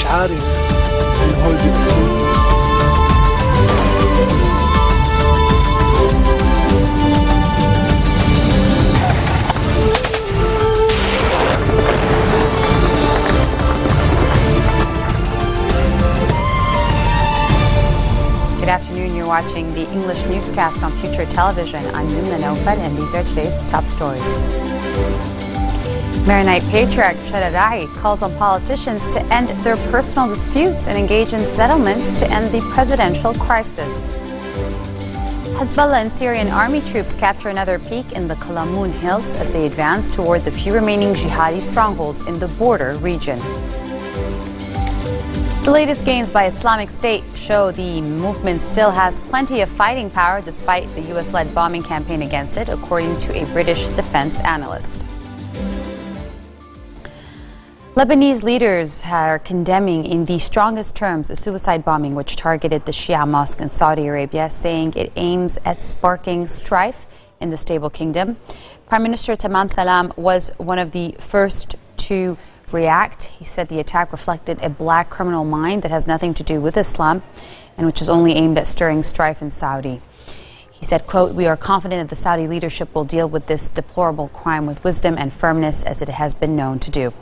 مش عارف إنه هو الدكتور. Good afternoon. You're watching the English newscast on Future Television. I'm Yumna Naufal, and these are today's top stories. Maronite patriarch Rai calls on politicians to end their personal disputes and engage in settlements to end the presidential crisis. Hezbollah and Syrian army troops capture another peak in the Kalamoon Hills as they advance toward the few remaining jihadi strongholds in the border region. The latest gains by Islamic State show the movement still has plenty of fighting power despite the US-led bombing campaign against it, according to a British defense analyst. Lebanese leaders are condemning in the strongest terms a suicide bombing which targeted the Shia mosque in Saudi Arabia, saying it aims at sparking strife in the stable kingdom. Prime Minister Tamam Salam was one of the first to react. He said the attack reflected a black criminal mind that has nothing to do with Islam and which is only aimed at stirring strife in Saudi. He said, quote, "We are confident that the Saudi leadership will deal with this deplorable crime with wisdom and firmness as it has been known to do."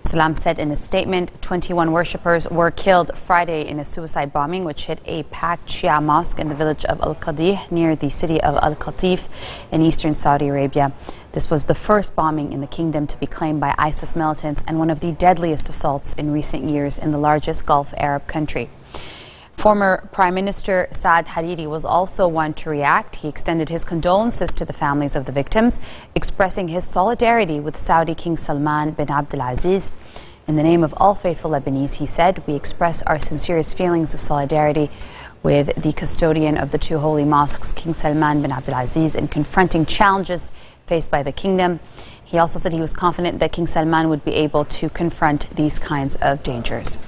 Salam said in a statement 21 worshippers were killed Friday in a suicide bombing which hit a packed Shia mosque in the village of Al-Qadih near the city of Al-Qatif in eastern Saudi Arabia. This was the first bombing in the kingdom to be claimed by ISIS militants and one of the deadliest assaults in recent years in the largest Gulf Arab country. Former Prime Minister Saad Hariri was also one to react. He extended his condolences to the families of the victims, expressing his solidarity with Saudi King Salman bin Abdulaziz. In the name of all faithful Lebanese, he said, "We express our sincerest feelings of solidarity with the custodian of the two holy mosques, King Salman bin Abdulaziz, in confronting challenges faced by the kingdom." He also said he was confident that King Salman would be able to confront these kinds of dangers.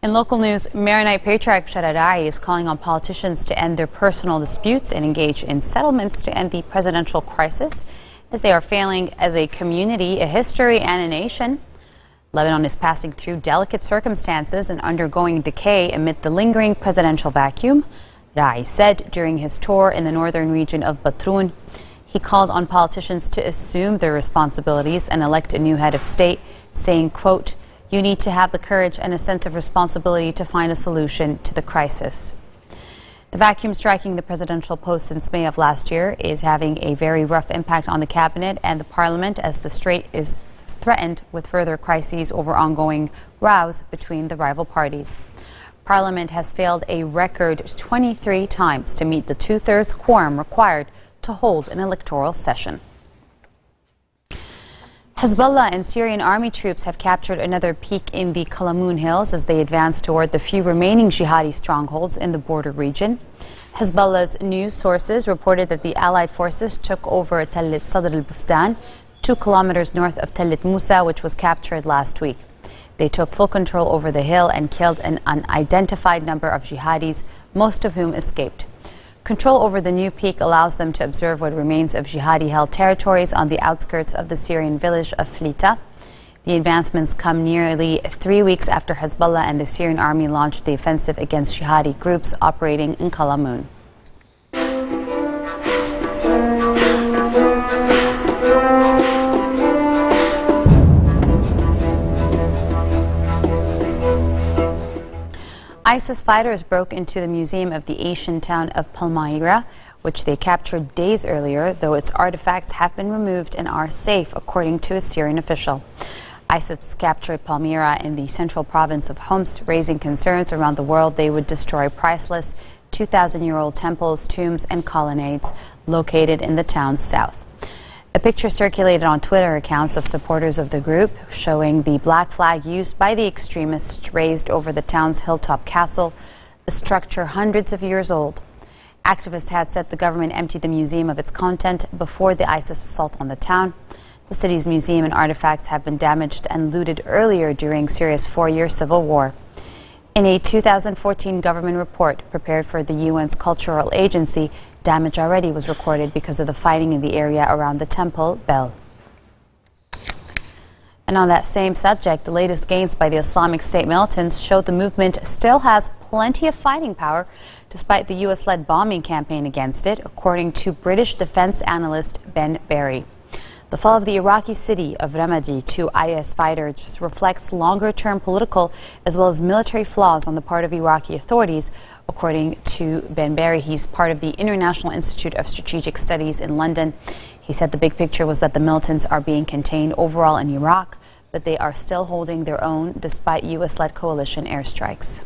In local news, Maronite patriarch Rai is calling on politicians to end their personal disputes and engage in settlements to end the presidential crisis, as they are failing as a community, a history, and a nation. Lebanon is passing through delicate circumstances and undergoing decay amid the lingering presidential vacuum, Rai said during his tour in the northern region of Batroun. He called on politicians to assume their responsibilities and elect a new head of state, saying, quote, "You need to have the courage and a sense of responsibility to find a solution to the crisis." The vacuum striking the presidential post since May of last year is having a very rough impact on the cabinet and the parliament, as the strait is threatened with further crises over ongoing rows between the rival parties. Parliament has failed a record 23 times to meet the two-thirds quorum required to hold an electoral session. Hezbollah and Syrian army troops have captured another peak in the Kalamoon Hills as they advance toward the few remaining jihadi strongholds in the border region. Hezbollah's news sources reported that the Allied forces took over Tallit Sadr al-Bustan, 2 kilometers north of Tallit Musa, which was captured last week. They took full control over the hill and killed an unidentified number of jihadis, most of whom escaped. Control over the new peak allows them to observe what remains of jihadi-held territories on the outskirts of the Syrian village of Flita. The advancements come nearly 3 weeks after Hezbollah and the Syrian army launched the offensive against jihadi groups operating in Kalamoon. ISIS fighters broke into the museum of the ancient town of Palmyra, which they captured days earlier, though its artifacts have been removed and are safe, according to a Syrian official. ISIS captured Palmyra in the central province of Homs, raising concerns around the world they would destroy priceless 2,000-year-old temples, tombs, and colonnades located in the town's south. A picture circulated on Twitter accounts of supporters of the group showing the black flag used by the extremists raised over the town's hilltop castle, a structure hundreds of years old. Activists had said the government emptied the museum of its content before the ISIS assault on the town. The city's museum and artifacts have been damaged and looted earlier during Syria's 4-year civil war. In a 2014 government report prepared for the UN's cultural agency, damage already was recorded because of the fighting in the area around the temple bell. And on that same subject, the latest gains by the Islamic State militants showed the movement still has plenty of fighting power despite the U.S.-led bombing campaign against it, according to British defense analyst Ben Barry. The fall of the Iraqi city of Ramadi to IS fighters reflects longer-term political as well as military flaws on the part of Iraqi authorities, according to Ben Barry. He's part of the International Institute of Strategic Studies in London. He said the big picture was that the militants are being contained overall in Iraq, but they are still holding their own despite U.S.-led coalition airstrikes.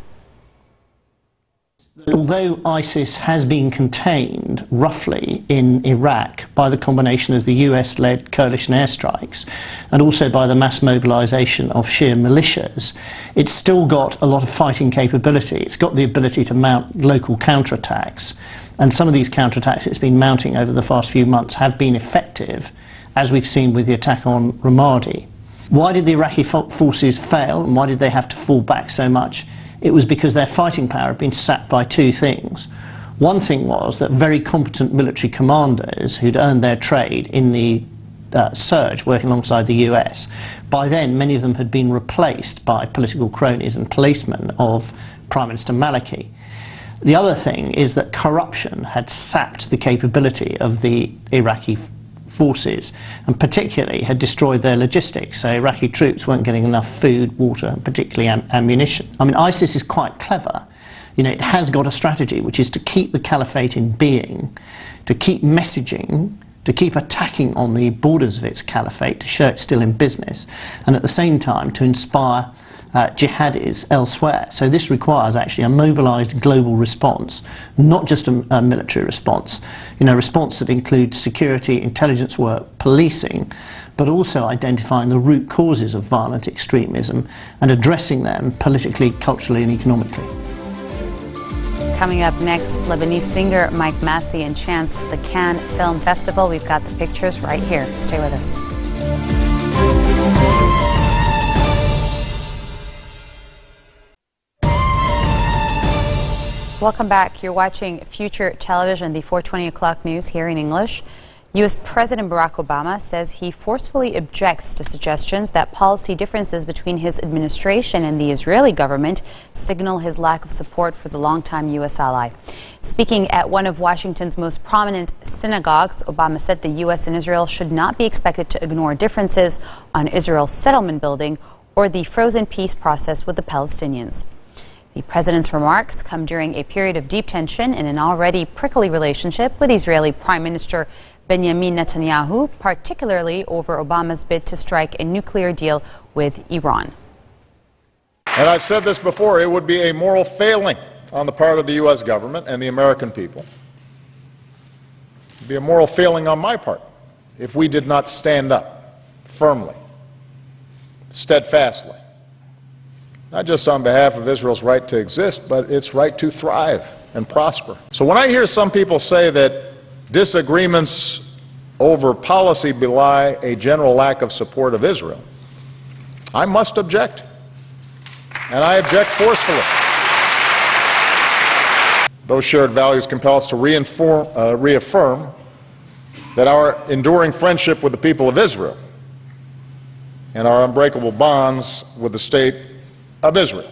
Although ISIS has been contained roughly in Iraq by the combination of the US-led coalition airstrikes and also by the mass mobilisation of Shia militias, it's still got a lot of fighting capability. It's got the ability to mount local counterattacks, and some of these counterattacks it's been mounting over the past few months have been effective, as we've seen with the attack on Ramadi. Why did the Iraqi forces fail, and why did they have to fall back so much? It was because their fighting power had been sapped by two things. One thing was that very competent military commanders who'd earned their trade in the surge working alongside the US, by then many of them had been replaced by political cronies and policemen of Prime Minister Maliki. The other thing is that corruption had sapped the capability of the Iraqi forces, and particularly had destroyed their logistics. So Iraqi troops weren't getting enough food, water, and particularly ammunition. I mean, ISIS is quite clever. You know, it has got a strategy, which is to keep the caliphate in being, to keep messaging, to keep attacking on the borders of its caliphate, to show it's still in business, and at the same time to inspire jihadis elsewhere. So this requires actually a mobilised global response, not just a military response, you know, a response that includes security, intelligence work, policing, but also identifying the root causes of violent extremism and addressing them politically, culturally and economically. Coming up next, Lebanese singer Mike Massey enchants the Cannes Film Festival. We've got the pictures right here. Stay with us. Welcome back. You're watching Future Television, the 4:20 o'clock news here in English. U.S. President Barack Obama says he forcefully objects to suggestions that policy differences between his administration and the Israeli government signal his lack of support for the longtime U.S. ally. Speaking at one of Washington's most prominent synagogues, Obama said the U.S. and Israel should not be expected to ignore differences on Israel's settlement building or the frozen peace process with the Palestinians. The president's remarks come during a period of deep tension in an already prickly relationship with Israeli Prime Minister Benjamin Netanyahu, particularly over Obama's bid to strike a nuclear deal with Iran. And I've said this before, it would be a moral failing on the part of the U.S. government and the American people. It would be a moral failing on my part if we did not stand up firmly, steadfastly, not just on behalf of Israel's right to exist, but its right to thrive and prosper. So when I hear some people say that disagreements over policy belie a general lack of support of Israel, I must object, and I object forcefully. Those shared values compel us to reaffirm that our enduring friendship with the people of Israel and our unbreakable bonds with the state of Israel,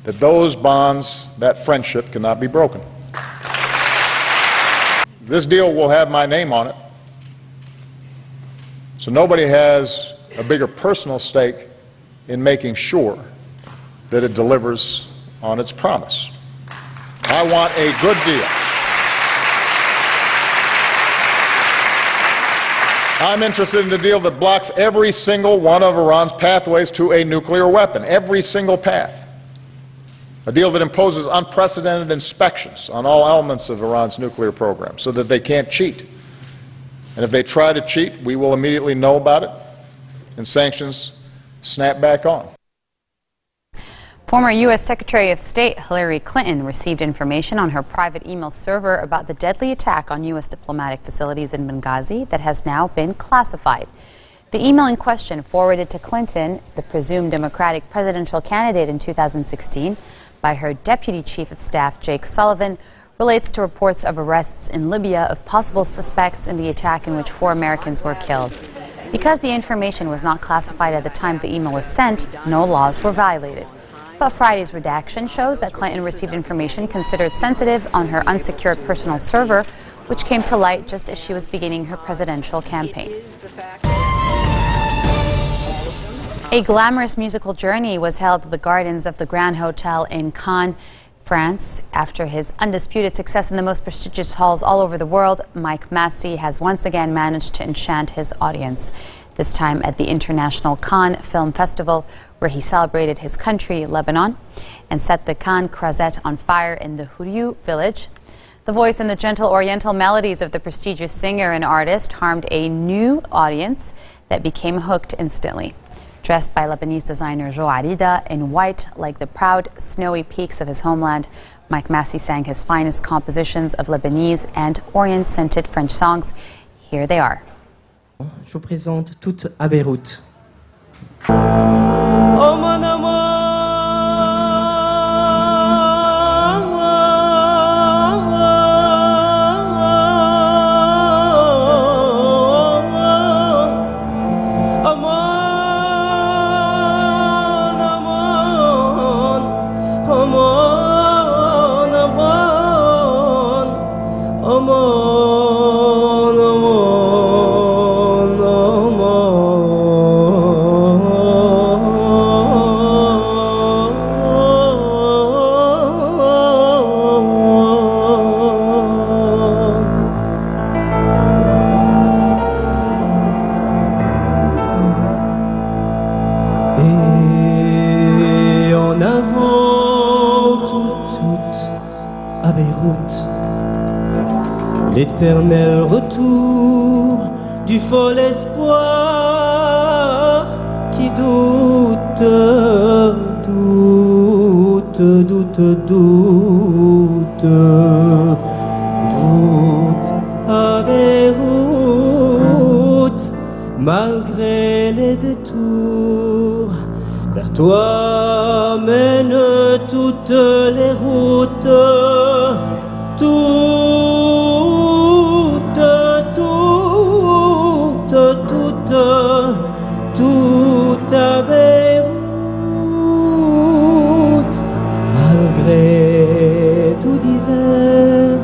that those bonds, that friendship cannot be broken. This deal will have my name on it, so nobody has a bigger personal stake in making sure that it delivers on its promise. I want a good deal. I'm interested in a deal that blocks every single one of Iran's pathways to a nuclear weapon, every single path. A deal that imposes unprecedented inspections on all elements of Iran's nuclear program so that they can't cheat. And if they try to cheat, we will immediately know about it and sanctions snap back on. Former U.S. Secretary of State Hillary Clinton received information on her private email server about the deadly attack on U.S. diplomatic facilities in Benghazi that has now been classified. The email in question, forwarded to Clinton, the presumed Democratic presidential candidate in 2016, by her Deputy Chief of Staff Jake Sullivan, relates to reports of arrests in Libya of possible suspects in the attack in which 4 Americans were killed. Because the information was not classified at the time the email was sent, no laws were violated. But Friday's redaction shows that Clinton received information considered sensitive on her unsecured personal server, which came to light just as she was beginning her presidential campaign. A glamorous musical journey was held at the gardens of the Grand Hotel in Cannes, France. After his undisputed success in the most prestigious halls all over the world, Mike Massey has once again managed to enchant his audience. This time at the International Cannes Film Festival, where he celebrated his country, Lebanon, and set the Cannes Croisette on fire in the Hurriyu village. The voice and the gentle oriental melodies of the prestigious singer and artist harmed a new audience that became hooked instantly. Dressed by Lebanese designer Jo Arida in white like the proud snowy peaks of his homeland, Mike Massey sang his finest compositions of Lebanese and Orient-scented French songs. Here they are. Je vous présente Toutes à Beyrouth. Oh mon amour, l'éternel retour du fol espoir qui doute, doute, doute, doute, doute à Beyrouth, malgré les détours. Vers toi mènent toutes les routes, tout à Beyrouth, malgré tout d'hiver,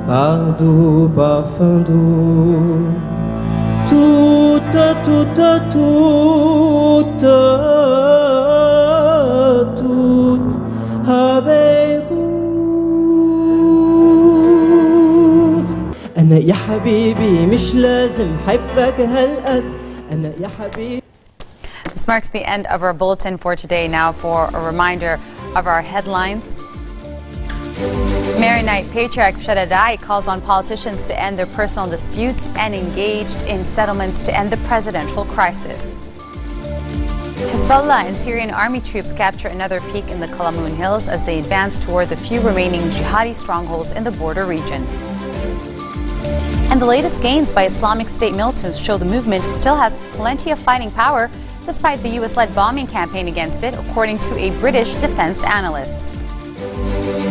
par doux parfum doux, tout à Beyrouth. أنا يا حبيبي مش لازم حبك هالقد أنا يا حبيبي. This marks the end of our bulletin for today. Now for a reminder of our headlines. Maronite patriarch Shaddai calls on politicians to end their personal disputes and engaged in settlements to end the presidential crisis. Hezbollah and Syrian army troops capture another peak in the Kalamoon Hills as they advance toward the few remaining jihadi strongholds in the border region. And the latest gains by Islamic State militants show the movement still has plenty of fighting power despite the US-led bombing campaign against it, according to a British defense analyst.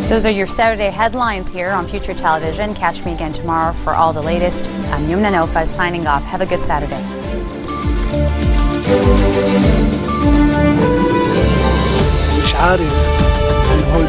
Those are your Saturday headlines here on Future Television. Catch me again tomorrow for all the latest. I'm Yumna Nofa signing off. Have a good Saturday. مش عارف الهول